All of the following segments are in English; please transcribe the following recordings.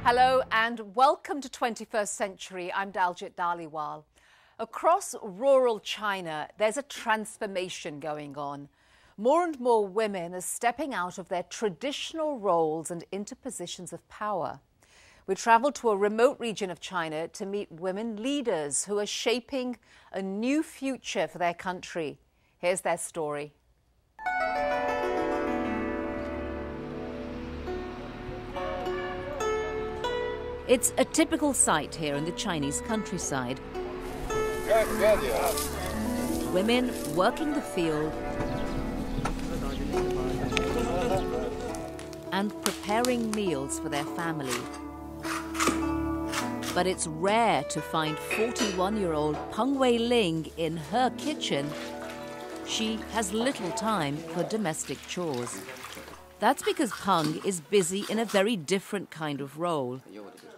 Hello and welcome to 21st Century. I'm Daljit Dhaliwal. Across rural China, there's a transformation going on. More and more women are stepping out of their traditional roles and into positions of power. We travelled to a remote region of China to meet women leaders who are shaping a new future for their country. Here's their story. It's a typical sight here in the Chinese countryside. Women working the field and preparing meals for their family. But it's rare to find 41-year-old Peng Wei-ling in her kitchen. She has little time for domestic chores. That's because Peng is busy in a very different kind of role,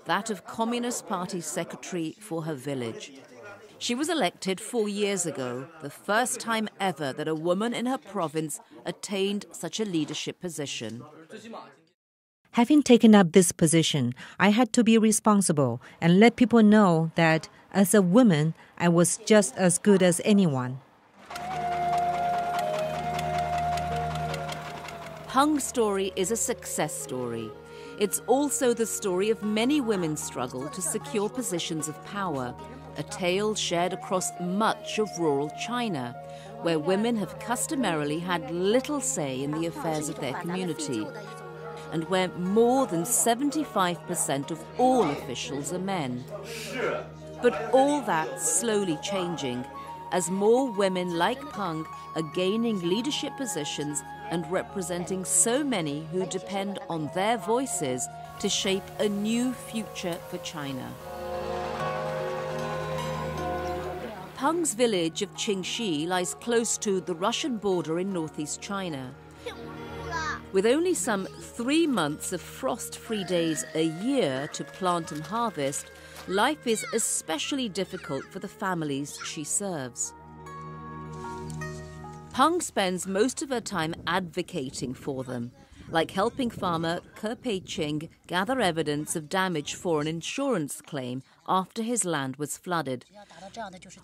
that of Communist Party secretary for her village. She was elected 4 years ago, the first time ever that a woman in her province attained such a leadership position. Having taken up this position, I had to be responsible and let people know that as a woman, I was just as good as anyone. Peng's story is a success story. It's also the story of many women's struggle to secure positions of power, a tale shared across much of rural China, where women have customarily had little say in the affairs of their community, and where more than 75% of all officials are men. But all that's slowly changing as more women like Peng are gaining leadership positions and representing so many who depend on their voices to shape a new future for China. Peng's village of Qingxi lies close to the Russian border in northeast China. With only some 3 months of frost-free days a year to plant and harvest, life is especially difficult for the families she serves. Peng spends most of her time advocating for them, like helping farmer Ke Pei-ching gather evidence of damage for an insurance claim after his land was flooded.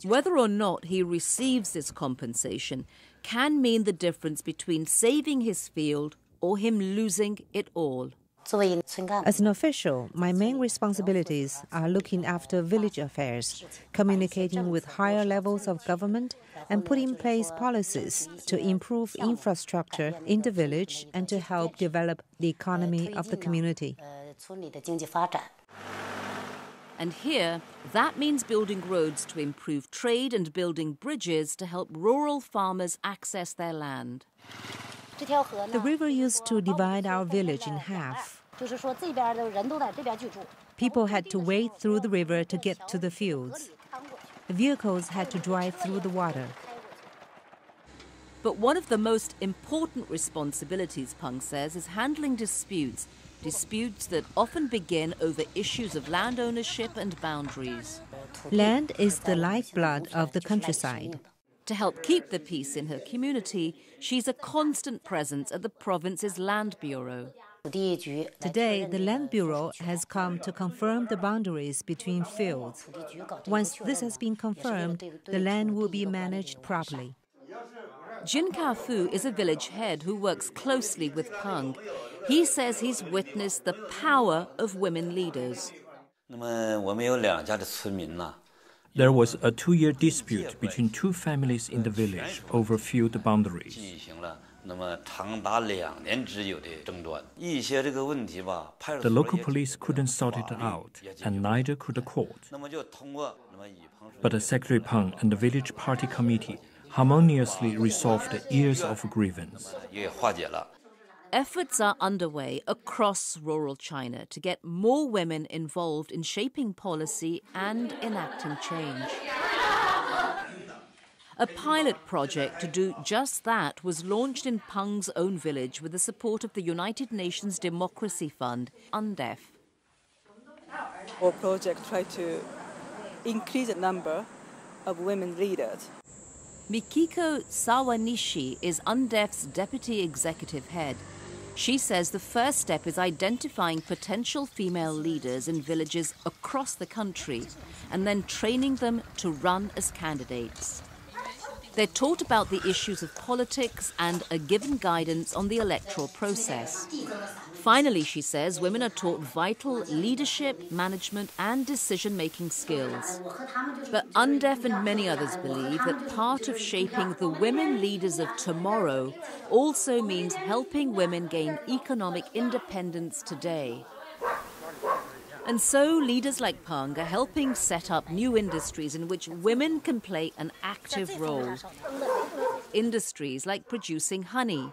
Whether or not he receives this compensation can mean the difference between saving his field or him losing it all. As an official, my main responsibilities are looking after village affairs, communicating with higher levels of government, and putting in place policies to improve infrastructure in the village and to help develop the economy of the community. And here, that means building roads to improve trade and building bridges to help rural farmers access their land. The river used to divide our village in half. People had to wade through the river to get to the fields. The vehicles had to drive through the water. But one of the most important responsibilities, Peng says, is handling disputes that often begin over issues of land ownership and boundaries. Land is the lifeblood of the countryside. To help keep the peace in her community, she's a constant presence at the province's Land Bureau. Today, the Land Bureau has come to confirm the boundaries between fields. Once this has been confirmed, the land will be managed properly. Jin Ka-fu is a village head who works closely with Peng. He says he's witnessed the power of women leaders. There was a 2-year dispute between 2 families in the village over field boundaries. The local police couldn't sort it out, and neither could the court. But Secretary Peng and the village party committee harmoniously resolved years of grievance. Efforts are underway across rural China to get more women involved in shaping policy and enacting change. A pilot project to do just that was launched in Peng's own village with the support of the United Nations Democracy Fund, UNDEF. Our project tried to increase the number of women leaders. Mikiko Sawanishi is UNDEF's deputy executive head. She says the first step is identifying potential female leaders in villages across the country and then training them to run as candidates. They're taught about the issues of politics and are given guidance on the electoral process. Finally, she says, women are taught vital leadership, management and decision-making skills. But UNDEF and many others believe that part of shaping the women leaders of tomorrow also means helping women gain economic independence today. And so leaders like Peng are helping set up new industries in which women can play an active role. Industries like producing honey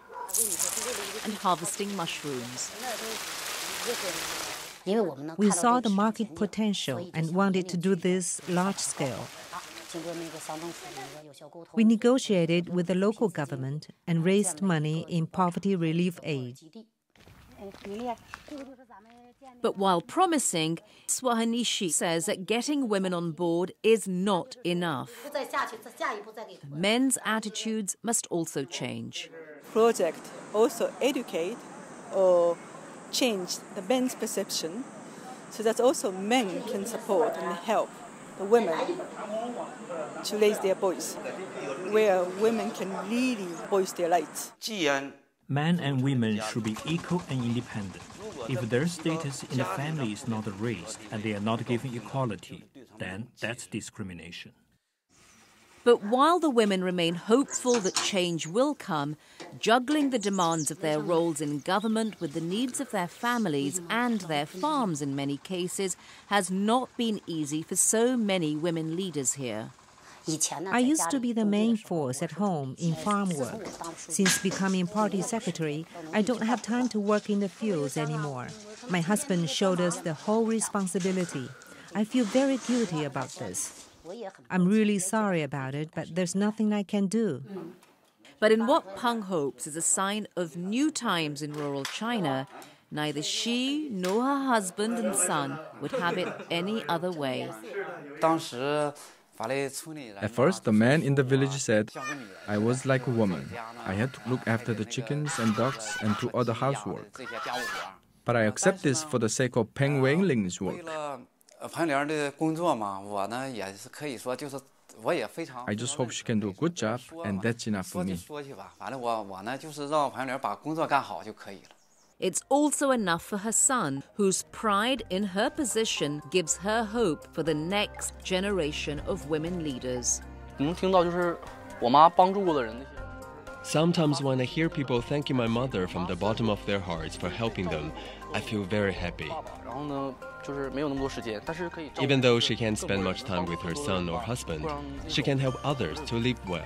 and harvesting mushrooms. We saw the market potential and wanted to do this large scale. We negotiated with the local government and raised money in poverty relief aid. But while promising, Swahanishi says that getting women on board is not enough. Men's attitudes must also change. Project also educate or change the men's perception so that also men can support and help the women to raise their voice, where women can really voice their lights. Men and women should be equal and independent. If their status in the family is not raised and they are not given equality, then that's discrimination. But while the women remain hopeful that change will come, juggling the demands of their roles in government with the needs of their families and their farms in many cases has not been easy for so many women leaders here. I used to be the main force at home in farm work. Since becoming party secretary, I don't have time to work in the fields anymore. My husband showed us the whole responsibility. I feel very guilty about this. I'm really sorry about it, but there's nothing I can do. But in what Peng hopes is a sign of new times in rural China, neither she nor her husband and son would have it any other way. At first, the man in the village said, I was like a woman. I had to look after the chickens and ducks and do other housework. But I accept this for the sake of Peng Wenling's work. I just hope she can do a good job, and that's enough for me. It's also enough for her son, whose pride in her position gives her hope for the next generation of women leaders. Sometimes when I hear people thanking my mother from the bottom of their hearts for helping them, I feel very happy. Even though she can't spend much time with her son or husband, she can help others to live well.